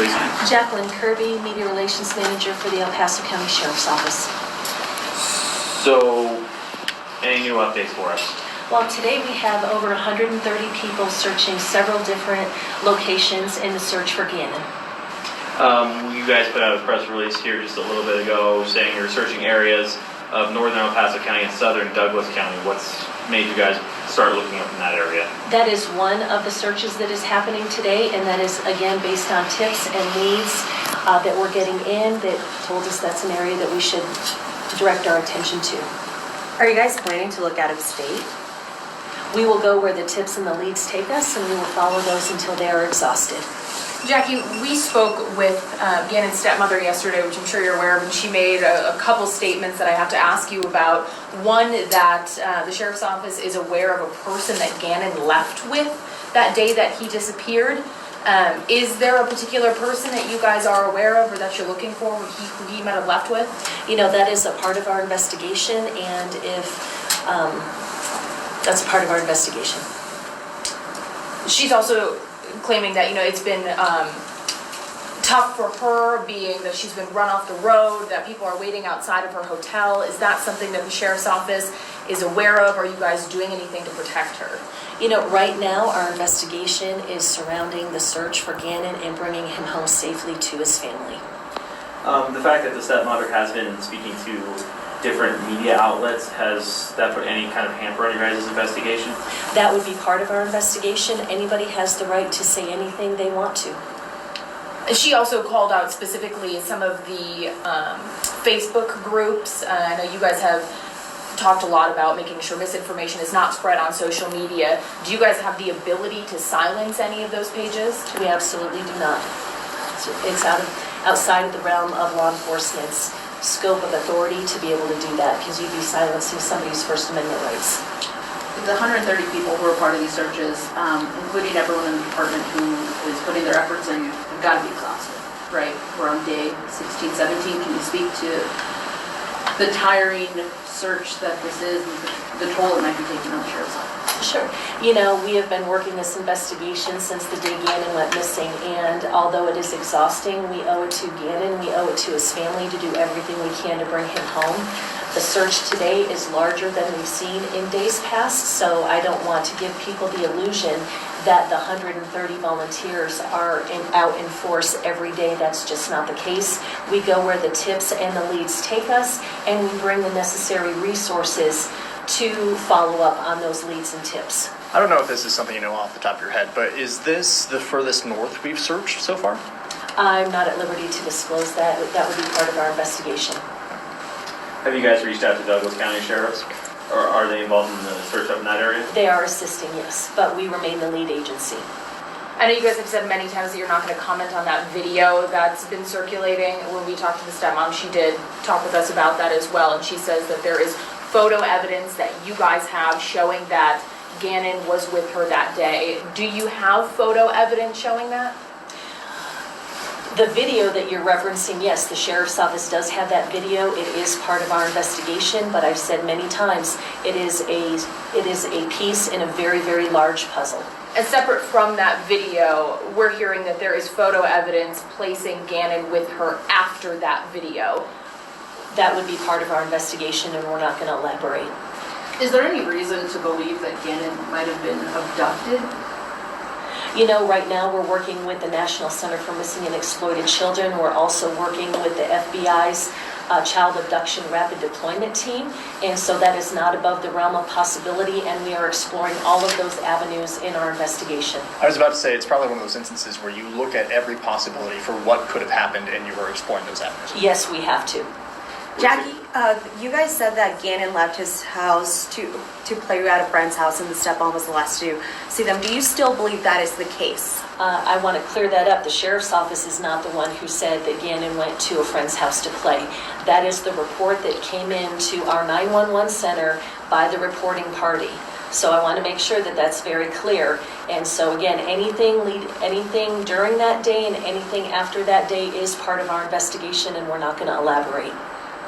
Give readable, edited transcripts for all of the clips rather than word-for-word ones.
please. Jacqueline Kirby, Media Relations Manager for the El Paso County Sheriff's Office. So, any new updates for us? Well, today we have over 130 people searching several different locations in the search for Gannon. You guys put out a press release here just a little bit ago saying you're searching areas of northern El Paso County and southern Douglas County. What's made you guys start looking up in that area? That is one of the searches that is happening today, and that is, again, based on tips and leads that we're getting in that told us that's an area that we should direct our attention to. Are you guys planning to look out of state? We will go where the tips and the leads take us, and we will follow those until they are exhausted. Jackie, we spoke with Gannon's stepmother yesterday, which I'm sure you're aware of, and she made a couple statements that I have to ask you about. One, that the sheriff's office is aware of a person that Gannon left with that day that he disappeared. Is there a particular person that you guys are aware of or that you're looking for who he might have left with? You know, that is a part of our investigation, and if that's a part of our investigation. She's also claiming that, it's been tough for her, being that she's been run off the road, that people are waiting outside of her hotel. Is that something that the sheriff's office is aware of? Are you guys doing anything to protect her? Right now our investigation is surrounding the search for Gannon and bringing him home safely to his family. The fact that the stepmother has been speaking to different media outlets, has that put any kind of hamper on your guys' investigation? That would be part of our investigation. Anybody has the right to say anything they want to. She also called out specifically some of the Facebook groups. I know you guys have talked a lot about making sure misinformation is not spread on social media. Do you guys have the ability to silence any of those pages? We absolutely do not. It's outside of the realm of law enforcement's scope of authority to be able to do that, because you'd be silencing somebody's First Amendment rights. The 130 people who are part of these searches, including everyone in the department who is putting their efforts in, have got to be exhausted, right? We're on day 16, 17. Can you speak to the tiring search that this is, and the toll it might be taking on the sheriff's office? Sure. We have been working this investigation since the day Gannon went missing, and although it is exhausting, we owe it to Gannon, we owe it to his family to do everything we can to bring him home. The search today is larger than we've seen in days past, so I don't want to give people the illusion that the 130 volunteers are out in force every day. That's just not the case. We go where the tips and the leads take us, and we bring the necessary resources to follow up on those leads and tips. I don't know if this is something you know off the top of your head, but is this the furthest north we've searched so far? I'm not at liberty to disclose that. That would be part of our investigation. Have you guys reached out to Douglas County sheriffs? Or are they involved in the search up in that area? They are assisting, yes, but we remain the lead agency. I know you guys have said many times that you're not going to comment on that video that's been circulating. When we talked to the stepmom, she did talk with us about that as well, and she says that there is photo evidence that you guys have showing that Gannon was with her that day. Do you have photo evidence showing that? The video that you're referencing, yes, the sheriff's office does have that video. It is part of our investigation, but I've said many times, it is a piece in a very, very large puzzle. And separate from that video, we're hearing that there is photo evidence placing Gannon with her after that video. That would be part of our investigation, and we're not going to elaborate. Is there any reason to believe that Gannon might have been abducted? Right now we're working with the National Center for Missing and Exploited Children. We're also working with the FBI's Child Abduction Rapid Deployment Team, and so that is not above the realm of possibility, and we are exploring all of those avenues in our investigation. I was about to say, it's probably one of those instances where you look at every possibility for what could have happened and you are exploring those avenues. Yes, we have to. Jackie, you guys said that Gannon left his house to play at a friend's house, and the stepmom was the last to see them. Do you still believe that is the case? I want to clear that up. The sheriff's office is not the one who said that Gannon went to a friend's house to play. That is the report that came into our 911 center by the reporting party. So I want to make sure that that's very clear. And so again, anything during that day and anything after that day is part of our investigation, and we're not going to elaborate.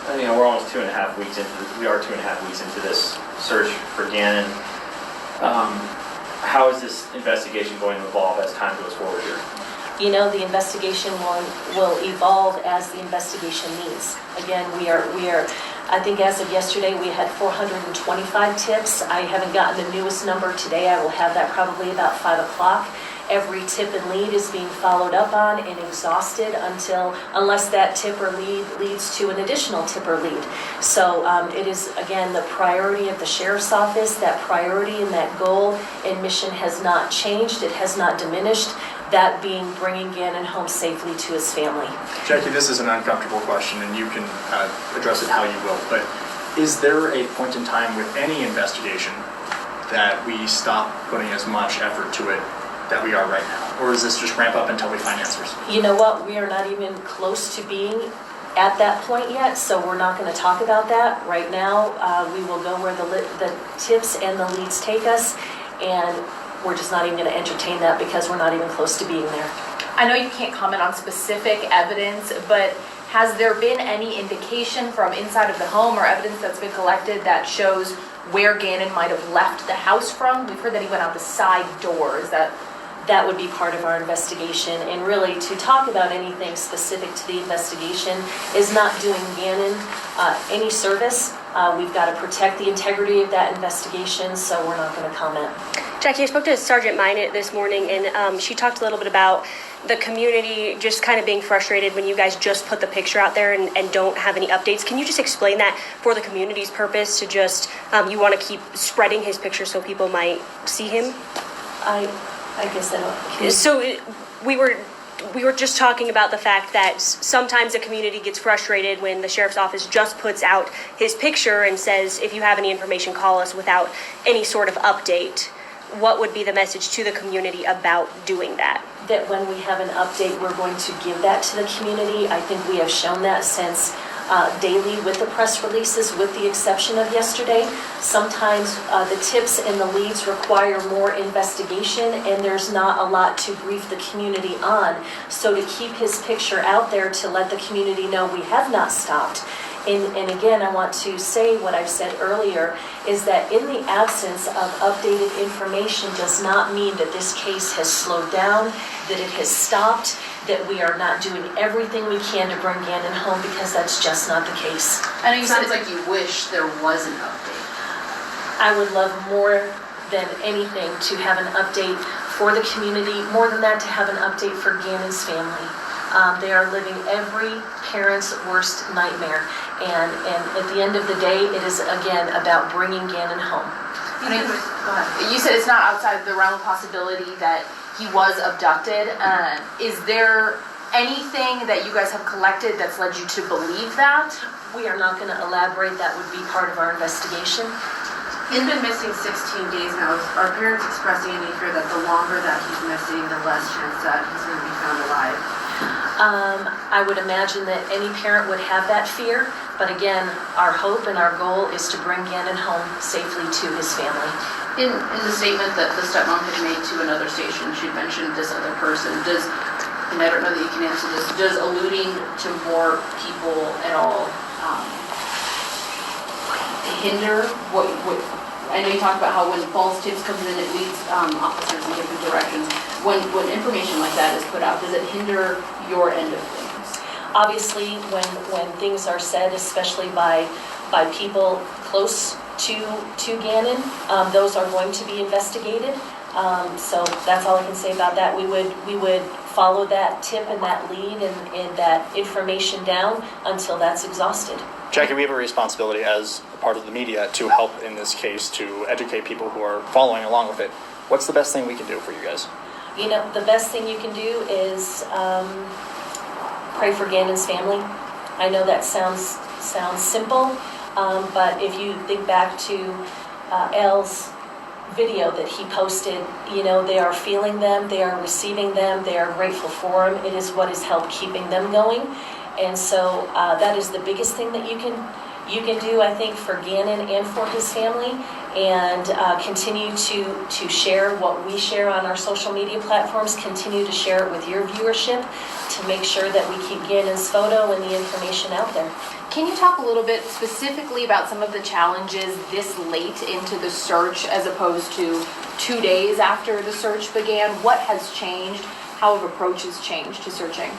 We're almost 2.5 weeks into we are 2.5 weeks into this search for Gannon. How is this investigation going to evolve as time goes forward here? The investigation will evolve as the investigation needs. Again, we are, I think as of yesterday, we had 425 tips. I haven't gotten the newest number today. I will have that probably about 5 o'clock. Every tip and lead is being followed up on and exhausted unless that tip or lead leads to an additional tip or lead. So it is, again, the priority of the sheriff's office. That priority and that goal and mission has not changed. It has not diminished. That being bringing Gannon home safely to his family. Jackie, this is an uncomfortable question, and you can address it how you will, but is there a point in time with any investigation that we stop putting as much effort to it that we are right now? Or is this just ramp up until we find answers? You know what? We are not even close to being at that point yet, so we're not going to talk about that right now. We will go where the tips and the leads take us, and we're just not even going to entertain that because we're not even close to being there. I know you can't comment on specific evidence, but has there been any indication from inside of the home or evidence that's been collected that shows where Gannon might have left the house from? We've heard that he went out the side door. Is that would be part of our investigation, and really to talk about anything specific to the investigation is not doing Gannon any service. We've got to protect the integrity of that investigation, so we're not going to comment. Jackie, I spoke to Sergeant Minot this morning, and she talked a little bit about the community just kind of being frustrated when you guys just put the picture out there and don't have any updates. Can you just explain that for the community's purpose to just, you want to keep spreading his picture so people might see him? I guess I don't. So we were just talking about the fact that sometimes the community gets frustrated when the sheriff's office just puts out his picture and says, if you have any information, call us, without any sort of update. What would be the message to the community about doing that? That when we have an update, we're going to give that to the community. I think we have shown that since daily with the press releases, with the exception of yesterday. Sometimes the tips and the leads require more investigation, and there's not a lot to brief the community on. So to keep his picture out there to let the community know we have not stopped. And again, I want to say what I've said earlier, is that in the absence of updated information does not mean that this case has slowed down, that it has stopped, that we are not doing everything we can to bring Gannon home, because that's just not the case. I know you sounds like you wish there was an update. I would love more than anything to have an update for the community, more than that to have an update for Gannon's family. They are living every parent's worst nightmare, and at the end of the day, it is again about bringing Gannon home. You said it's not outside of the realm of possibility that he was abducted. Is there anything that you guys have collected that's led you to believe that? We are not going to elaborate. That would be part of our investigation. He's been missing 16 days now. Are parents expressing any fear that the longer that he's missing, the less chance that he's going to be found alive? I would imagine that any parent would have that fear, but again, our hope and our goal is to bring Gannon home safely to his family. In the statement that the stepmom had made to another station, she mentioned this other person. And I don't know that you can answer this, does alluding to more people at all hinder what I know you talked about how when false tips comes in, it leads officers in different directions. When information like that is put out, does it hinder your end of things? Obviously, when things are said, especially by people close to Gannon, those are going to be investigated. So that's all I can say about that. We would follow that tip and that lead and that information down until that's exhausted. Jackie, we have a responsibility as a part of the media to help in this case, to educate people who are following along with it. What's the best thing we can do for you guys? You know, the best thing you can do is pray for Gannon's family. I know that sounds simple, but if you think back to Elle's video that he posted, you know, they are feeling them, they are receiving them, they are grateful for them. It is what has helped keeping them going. And so that is the biggest thing that you can do, I think, for Gannon and for his family, and continue to share what we share on our social media platforms, continue to share it with your viewership to make sure that we keep Gannon's photo and the information out there. Can you talk a little bit specifically about some of the challenges this late into the search as opposed to 2 days after the search began? What has changed? how have approaches changed to searching?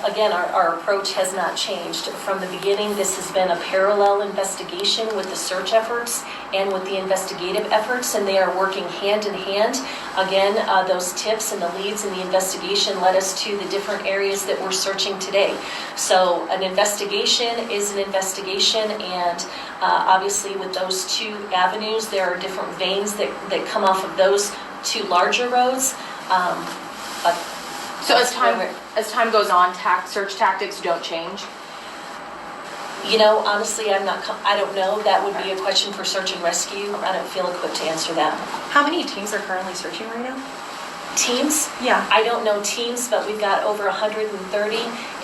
Again, our approach has not changed. From the beginning, this has been a parallel investigation with the search efforts and with the investigative efforts, and they are working hand in hand. Again, those tips and the leads in the investigation led us to the different areas that we're searching today. So an investigation is an investigation, and obviously with those two avenues, there are different veins that come off of those two larger roads. But So as that's where time goes on, search tactics don't change? you know, honestly, I don't know. That would be a question for search and rescue. I don't feel equipped to answer that. How many teams are currently searching right now? Teams? Yeah. I don't know teams, but we've got over 130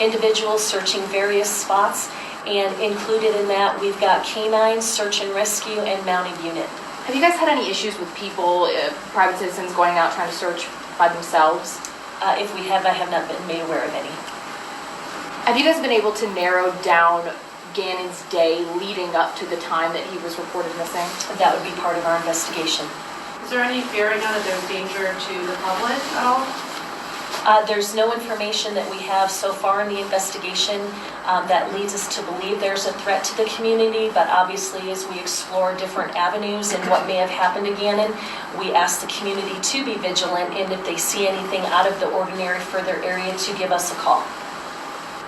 individuals searching various spots. And included in that, we've got canines, search and rescue, and mounted unit. Have you guys had any issues with people, private citizens going out trying to search by themselves? If we have, I have not been made aware of any. Have you guys been able to narrow down Gannon's day leading up to the time that he was reported missing? That would be part of our investigation. Is there any bearing on it, there's danger to the public at all? There's no information that we have so far in the investigation that leads us to believe there's a threat to the community, but obviously as we explore different avenues and what may have happened to Gannon, we ask the community to be vigilant, and if they see anything out of the ordinary for their area, to give us a call.